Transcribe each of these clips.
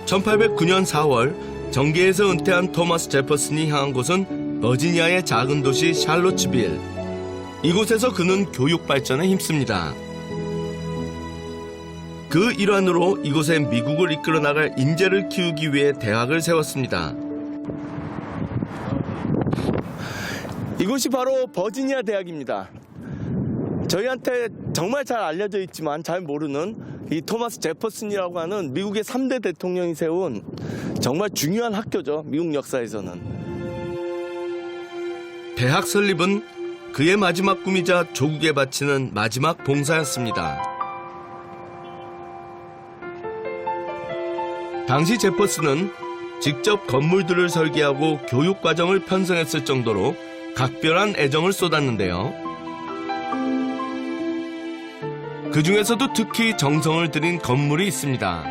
1809년 4월 정계에서 은퇴한 토마스 제퍼슨이 향한 곳은 버지니아의 작은 도시 샬롯츠빌. 이곳에서 그는 교육 발전에 힘씁니다. 그 일환으로 이곳에 미국을 이끌어 나갈 인재를 키우기 위해 대학을 세웠습니다. 이곳이 바로 버지니아 대학입니다. 저희한테 정말 잘 알려져 있지만 잘 모르는 이 토마스 제퍼슨이라고 하는 미국의 3대 대통령이 세운 정말 중요한 학교죠. 미국 역사에서는. 대학 설립은 그의 마지막 꿈이자 조국에 바치는 마지막 봉사였습니다. 당시 제퍼슨은 직접 건물들을 설계하고 교육 과정을 편성했을 정도로 각별한 애정을 쏟았는데요. 그 중에서도 특히 정성을 들인 건물이 있습니다.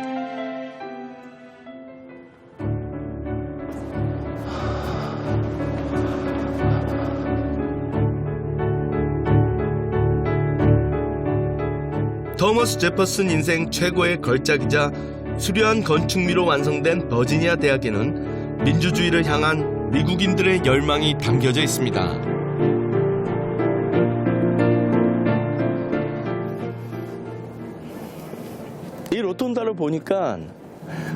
토머스 제퍼슨 인생 최고의 걸작이자 수려한 건축미로 완성된 버지니아 대학에는 민주주의를 향한 미국인들의 열망이 담겨져 있습니다. 이 로톤다를 보니까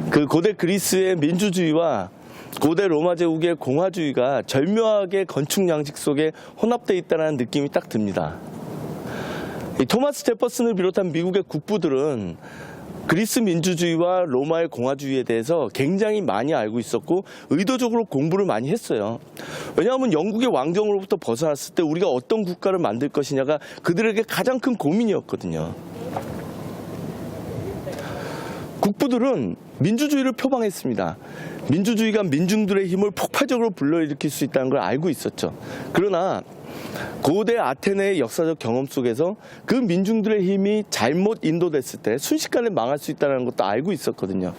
그 고대 그리스의 민주주의와 고대 로마 제국의 공화주의가 절묘하게 건축 양식 속에 혼합되어 있다는 느낌이 딱 듭니다. 이 토마스 제퍼슨을 비롯한 미국의 국부들은 그리스 민주주의와 로마의 공화주의에 대해서 굉장히 많이 알고 있었고 의도적으로 공부를 많이 했어요. 왜냐하면 영국의 왕정으로부터 벗어났을 때 우리가 어떤 국가를 만들 것이냐가 그들에게 가장 큰 고민이었거든요. 국부들은 민주주의를 표방했습니다. 민주주의가 민중들의 힘을 폭발적으로 불러일으킬 수 있다는 걸 알고 있었죠. 그러나 고대 아테네의 역사적 경험 속에서 그 민중들의 힘이 잘못 인도됐을 때 순식간에 망할 수 있다는 것도 알고 있었거든요.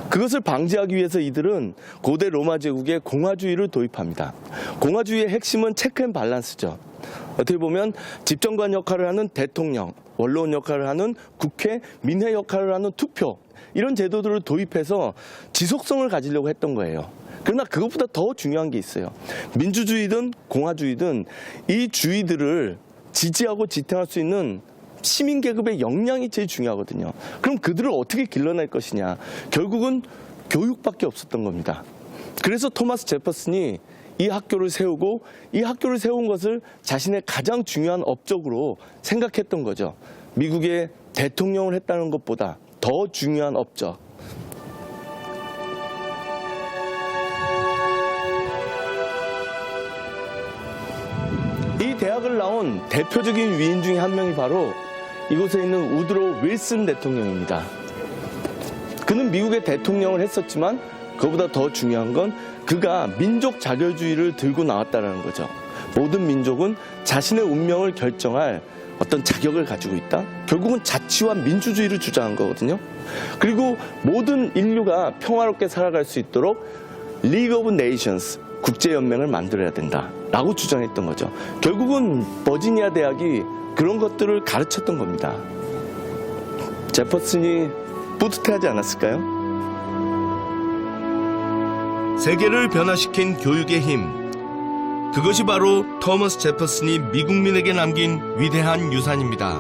그것을 방지하기 위해서 이들은 고대 로마 제국의 공화주의를 도입합니다. 공화주의의 핵심은 체크 앤 밸런스죠. 어떻게 보면 집정관 역할을 하는 대통령, 원로원 역할을 하는 국회, 민회 역할을 하는 투표, 이런 제도들을 도입해서 지속성을 가지려고 했던 거예요. 그러나 그것보다 더 중요한 게 있어요. 민주주의든 공화주의든 이 주의들을 지지하고 지탱할 수 있는 시민 계급의 역량이 제일 중요하거든요. 그럼 그들을 어떻게 길러낼 것이냐. 결국은 교육밖에 없었던 겁니다. 그래서 토마스 제퍼슨이 이 학교를 세우고 이 학교를 세운 것을 자신의 가장 중요한 업적으로 생각했던 거죠. 미국의 대통령을 했다는 것보다 더 중요한 업적. 이 대학을 나온 대표적인 위인 중에 한 명이 바로 이곳에 있는 우드로 윌슨 대통령입니다. 그는 미국의 대통령을 했었지만 그보다 더 중요한 건 그가 민족 자결주의를 들고 나왔다는 거죠. 모든 민족은 자신의 운명을 결정할 어떤 자격을 가지고 있다. 결국은 자치와 민주주의를 주장한 거거든요. 그리고 모든 인류가 평화롭게 살아갈 수 있도록 League of Nations, 국제연맹을 만들어야 된다라고 주장했던 거죠. 결국은 버지니아 대학이 그런 것들을 가르쳤던 겁니다. 제퍼슨이 뿌듯해하지 않았을까요? 세계를 변화시킨 교육의 힘. 그것이 바로 토머스 제퍼슨이 미국민에게 남긴 위대한 유산입니다.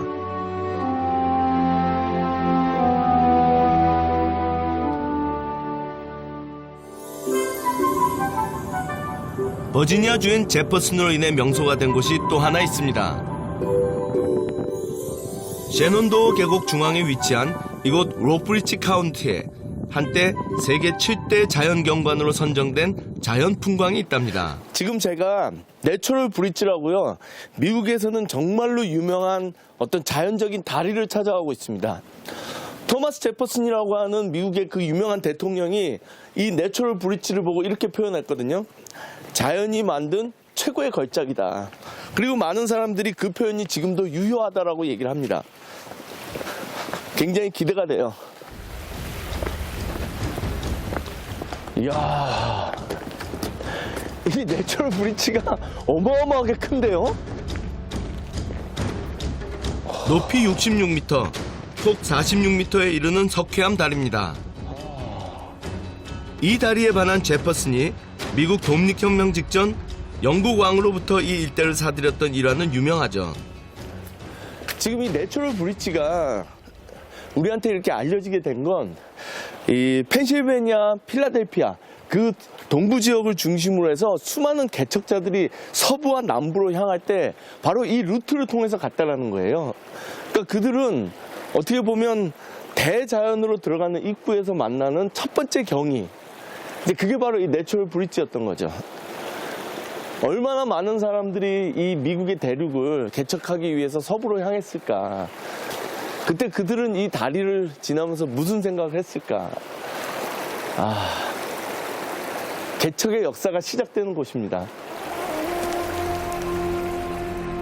버지니아 주인 제퍼슨으로 인해 명소가 된 곳이 또 하나 있습니다. 셰논도어 계곡 중앙에 위치한 이곳 로브리지 카운티에 한때 세계 7대 자연경관으로 선정된 자연풍광이 있답니다. 지금 제가 내추럴 브릿지라고요. 미국에서는 정말로 유명한 어떤 자연적인 다리를 찾아가고 있습니다. 토마스 제퍼슨이라고 하는 미국의 그 유명한 대통령이 이 내추럴 브릿지를 보고 이렇게 표현했거든요. 자연이 만든 최고의 걸작이다. 그리고 많은 사람들이 그 표현이 지금도 유효하다라고 얘기를 합니다. 굉장히 기대가 돼요. 이야, 이 내추럴 브릿지가 어마어마하게 큰데요? 높이 66m, 폭 46m에 이르는 석회암 다리입니다. 이 다리에 반한 제퍼슨이 미국 독립혁명 직전 영국 왕으로부터 이 일대를 사들였던 일화는 유명하죠. 지금 이 내추럴 브릿지가 우리한테 이렇게 알려지게 된 건 이 펜실베니아, 필라델피아 그 동부 지역을 중심으로 해서 수많은 개척자들이 서부와 남부로 향할 때 바로 이 루트를 통해서 갔다라는 거예요. 그러니까 그들은 어떻게 보면 대자연으로 들어가는 입구에서 만나는 첫 번째 경이 이제 그게 바로 이 내추럴 브릿지였던 거죠. 얼마나 많은 사람들이 이 미국의 대륙을 개척하기 위해서 서부로 향했을까. 그때 그들은 이 다리를 지나면서 무슨 생각을 했을까. 개척의 역사가 시작되는 곳입니다.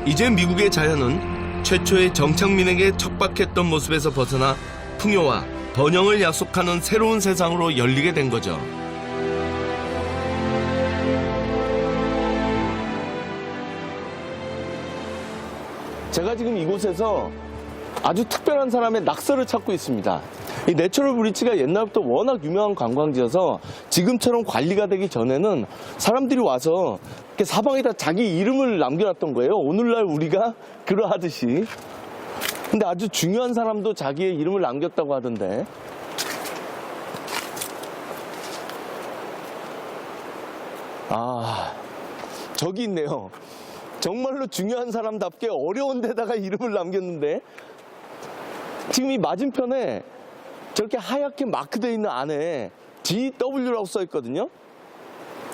이제 미국의 자연은 최초의 정착민에게 척박했던 모습에서 벗어나 풍요와 번영을 약속하는 새로운 세상으로 열리게 된 거죠. 제가 지금 이곳에서 아주 특별한 사람의 낙서를 찾고 있습니다. 이 내추럴 브릿지가 옛날부터 워낙 유명한 관광지여서 지금처럼 관리가 되기 전에는 사람들이 와서 이렇게 사방에다 자기 이름을 남겨놨던 거예요. 오늘날 우리가 그러하듯이. 근데 아주 중요한 사람도 자기의 이름을 남겼다고 하던데. 저기 있네요. 정말로 중요한 사람답게 어려운 데다가 이름을 남겼는데 지금 이 맞은편에 저렇게 하얗게 마크되어 있는 안에 GW라고 써 있거든요.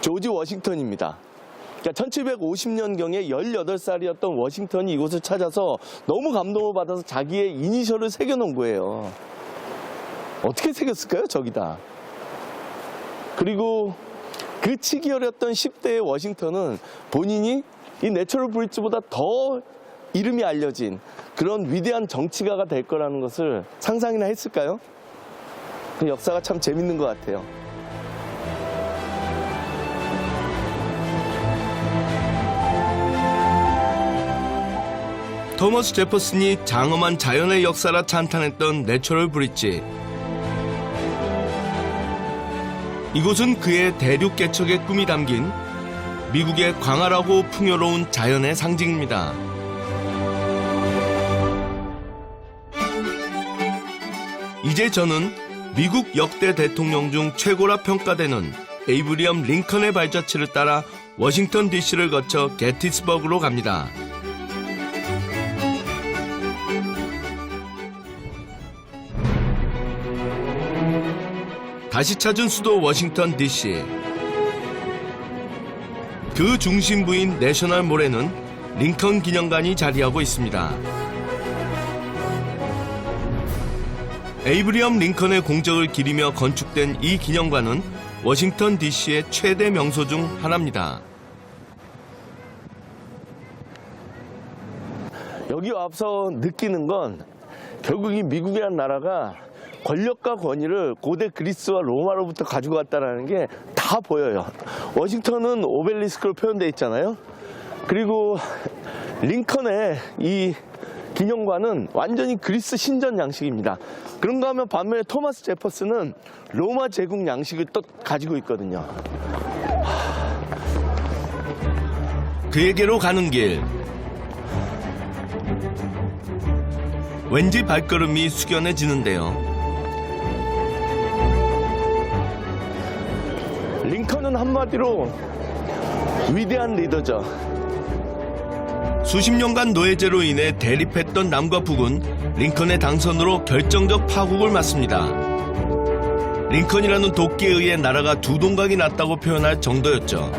조지 워싱턴입니다. 그러니까 1750년경에 18살이었던 워싱턴이 이곳을 찾아서 너무 감동을 받아서 자기의 이니셜을 새겨놓은 거예요. 어떻게 새겼을까요? 저기다. 그리고 그 치기 어렸던 10대의 워싱턴은 본인이 이 내추럴 브릿지보다 더 이름이 알려진 그런 위대한 정치가가 될 거라는 것을 상상이나 했을까요? 그 역사가 참 재밌는 것 같아요. 토머스 제퍼슨이 장엄한 자연의 역사라 찬탄했던 내추럴 브릿지. 이곳은 그의 대륙 개척의 꿈이 담긴 미국의 광활하고 풍요로운 자연의 상징입니다. 이제 저는 미국 역대 대통령 중 최고라 평가되는 에이브리엄 링컨의 발자취를 따라 워싱턴 DC를 거쳐 게티스버그로 갑니다. 다시 찾은 수도 워싱턴 DC. 그 중심부인 내셔널몰에는 링컨 기념관이 자리하고 있습니다. 에이브리엄 링컨의 공적을 기리며 건축된 이 기념관은 워싱턴 DC의 최대 명소 중 하나입니다. 여기 와서 느끼는 건 결국 이 미국이라는 나라가 권력과 권위를 고대 그리스와 로마로부터 가지고 왔다는 게 다 보여요. 워싱턴은 오벨리스크로 표현되어 있잖아요. 그리고 링컨의 이 기념관은 완전히 그리스 신전 양식입니다. 그런가 하면 반면에 토마스 제퍼슨은 로마 제국 양식을 또 가지고 있거든요. 그에게로 가는 길. 왠지 발걸음이 숙연해지는데요. 링컨은 한마디로 위대한 리더죠. 수십 년간 노예제로 인해 대립했던 남과 북은 링컨의 당선으로 결정적 파국을 맞습니다. 링컨이라는 도끼에 의해 나라가 두 동강이 났다고 표현할 정도였죠.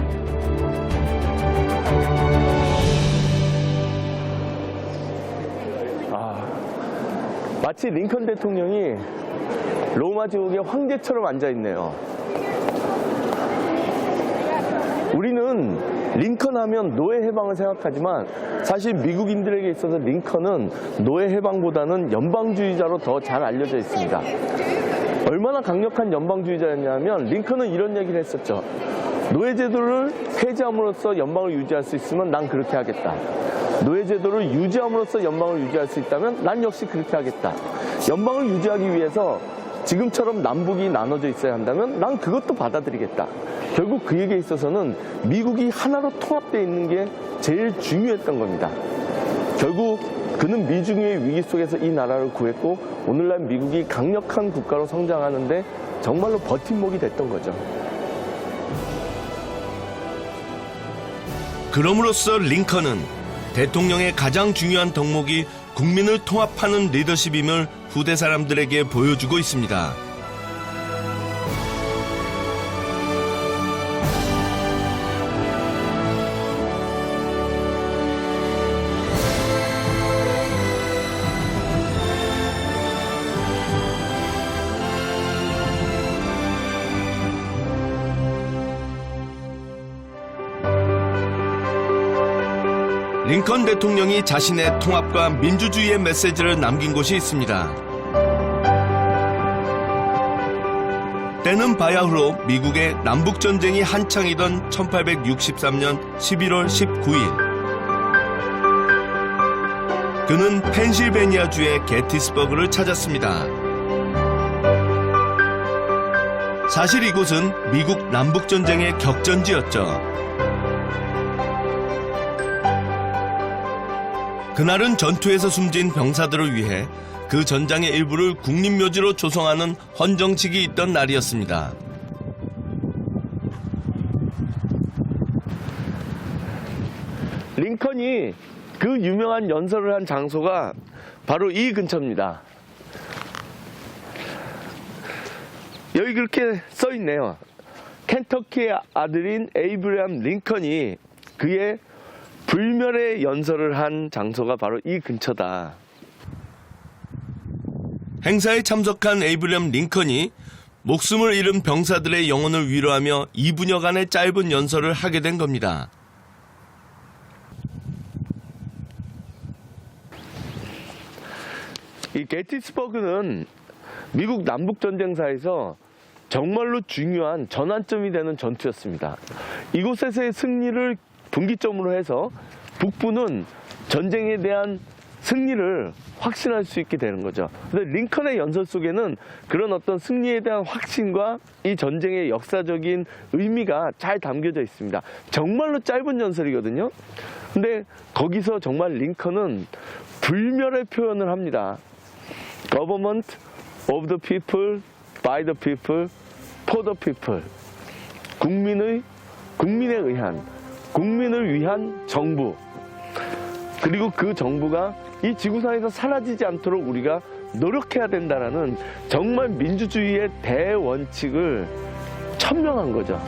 마치 링컨 대통령이 로마 제국의 황제처럼 앉아있네요. 우리는 링컨 하면 노예 해방을 생각하지만 사실 미국인들에게 있어서 링컨은 노예 해방보다는 연방주의자로 더 잘 알려져 있습니다. 얼마나 강력한 연방주의자였냐면 링컨은 이런 얘기를 했었죠. 노예제도를 폐지함으로써 연방을 유지할 수 있으면 난 그렇게 하겠다. 노예제도를 유지함으로써 연방을 유지할 수 있다면 난 역시 그렇게 하겠다. 연방을 유지하기 위해서 지금처럼 남북이 나눠져 있어야 한다면 난 그것도 받아들이겠다. 결국 그에게 있어서는 미국이 하나로 통합되어 있는 게 제일 중요했던 겁니다. 결국 그는 미중의 위기 속에서 이 나라를 구했고 오늘날 미국이 강력한 국가로 성장하는데 정말로 버팀목이 됐던 거죠. 그럼으로써 링컨은 대통령의 가장 중요한 덕목이 국민을 통합하는 리더십임을 후대 사람들에게 보여주고 있습니다. 링컨 대통령이 자신의 통합과 민주주의의 메시지를 남긴 곳이 있습니다. 때는 바야흐로 미국의 남북전쟁이 한창이던 1863년 11월 19일. 그는 펜실베니아주의 게티스버그를 찾았습니다. 사실 이곳은 미국 남북전쟁의 격전지였죠. 그날은 전투에서 숨진 병사들을 위해 그 전장의 일부를 국립묘지로 조성하는 헌정식이 있던 날이었습니다. 링컨이 그 유명한 연설을 한 장소가 바로 이 근처입니다. 여기 그렇게 써 있네요. 켄터키의 아들인 에이브리엄 링컨이 그의 불멸의 연설을 한 장소가 바로 이 근처다. 행사에 참석한 에이브리엄 링컨이 목숨을 잃은 병사들의 영혼을 위로하며 2분여간의 짧은 연설을 하게 된 겁니다. 이 게티스버그는 미국 남북전쟁사에서 정말로 중요한 전환점이 되는 전투였습니다. 이곳에서의 승리를 분기점으로 해서 북부는 전쟁에 대한 승리를 확신할 수 있게 되는 거죠. 근데 링컨의 연설 속에는 그런 어떤 승리에 대한 확신과 이 전쟁의 역사적인 의미가 잘 담겨져 있습니다. 정말로 짧은 연설이거든요. 근데 거기서 정말 링컨은 불멸의 표현을 합니다. Government of the people, by the people, for the people. 국민에 의한, 국민을 위한 정부. 그리고 그 정부가 이 지구상에서 사라지지 않도록 우리가 노력해야 된다라는 정말 민주주의의 대원칙을 천명한 거죠.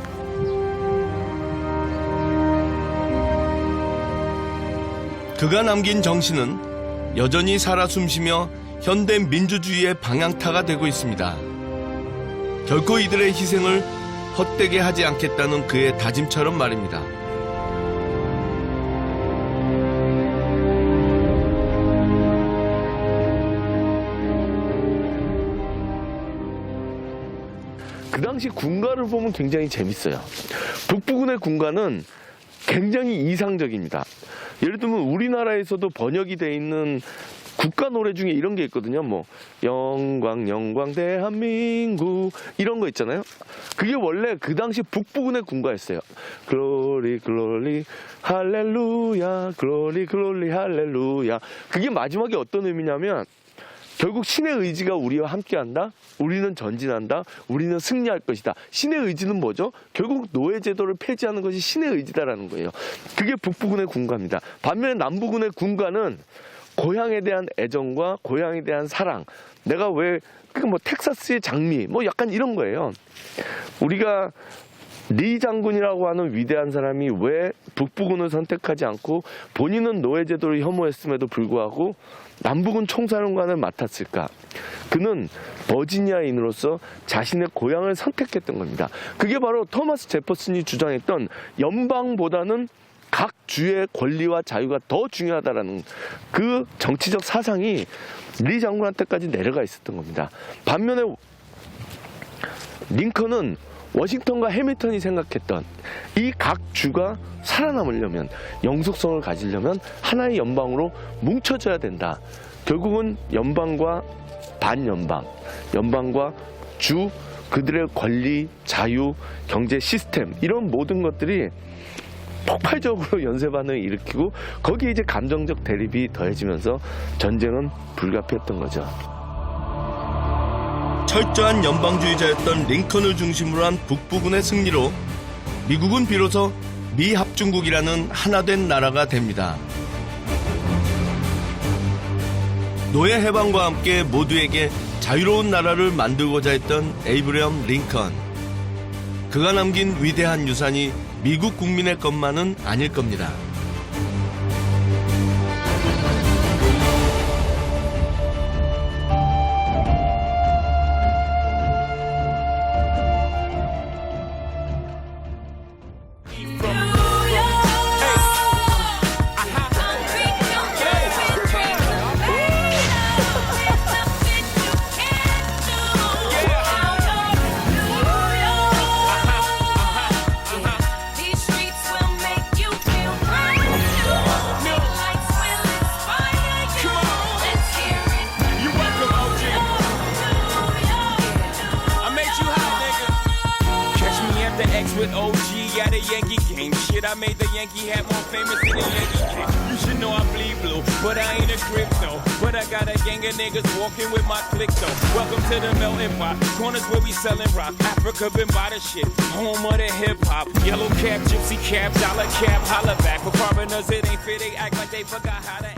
그가 남긴 정신은 여전히 살아 숨쉬며 현대 민주주의의 방향타가 되고 있습니다. 결코 이들의 희생을 헛되게 하지 않겠다는 그의 다짐처럼 말입니다. 그 당시 군가를 보면 굉장히 재밌어요. 북부군의 군가는 굉장히 이상적입니다. 예를 들면 우리나라에서도 번역이 돼 있는 국가 노래 중에 이런 게 있거든요. 뭐 영광 영광 대한민국 이런 거 있잖아요. 그게 원래 그 당시 북부군의 군가였어요. 글로리 글로리 할렐루야 글로리 글로리 할렐루야. 그게 마지막에 어떤 의미냐면 결국 신의 의지가 우리와 함께한다. 우리는 전진한다. 우리는 승리할 것이다. 신의 의지는 뭐죠? 결국 노예제도를 폐지하는 것이 신의 의지다라는 거예요. 그게 북부군의 군가입니다. 반면에 남부군의 군가는 고향에 대한 애정과 고향에 대한 사랑. 내가 왜, 뭐 텍사스의 장미, 뭐 약간 이런 거예요. 우리가 리 장군이라고 하는 위대한 사람이 왜 북부군을 선택하지 않고 본인은 노예제도를 혐오했음에도 불구하고 남부군 총사령관을 맡았을까? 그는 버지니아인으로서 자신의 고향을 선택했던 겁니다. 그게 바로 토마스 제퍼슨이 주장했던 연방보다는 각 주의 권리와 자유가 더 중요하다라는 그 정치적 사상이 리 장군한테까지 내려가 있었던 겁니다. 반면에 링컨은 워싱턴과 해밀턴이 생각했던 이 각 주가 살아남으려면 영속성을 가지려면 하나의 연방으로 뭉쳐져야 된다. 결국은 연방과 반연방, 연방과 주, 그들의 권리, 자유, 경제 시스템 이런 모든 것들이 폭발적으로 연쇄 반응을 일으키고 거기에 이제 감정적 대립이 더해지면서 전쟁은 불가피했던 거죠. 철저한 연방주의자였던 링컨을 중심으로 한 북부군의 승리로 미국은 비로소 미합중국이라는 하나된 나라가 됩니다. 노예 해방과 함께 모두에게 자유로운 나라를 만들고자 했던 에이브러함 링컨. 그가 남긴 위대한 유산이 미국 국민의 것만은 아닐 겁니다. With OG at a Yankee game. Shit, I made the Yankee hat more famous than the Yankee game. You should know I bleed blue, but I ain't a crypto. But I got a gang of niggas walking with my click though. Welcome to the melting pot. Corners where we selling rock. Africa been by the shit. Home of the hip hop. Yellow cap, gypsy cap, dollar cap, holla back. For foreigners, it ain't fair. They act like they forgot how to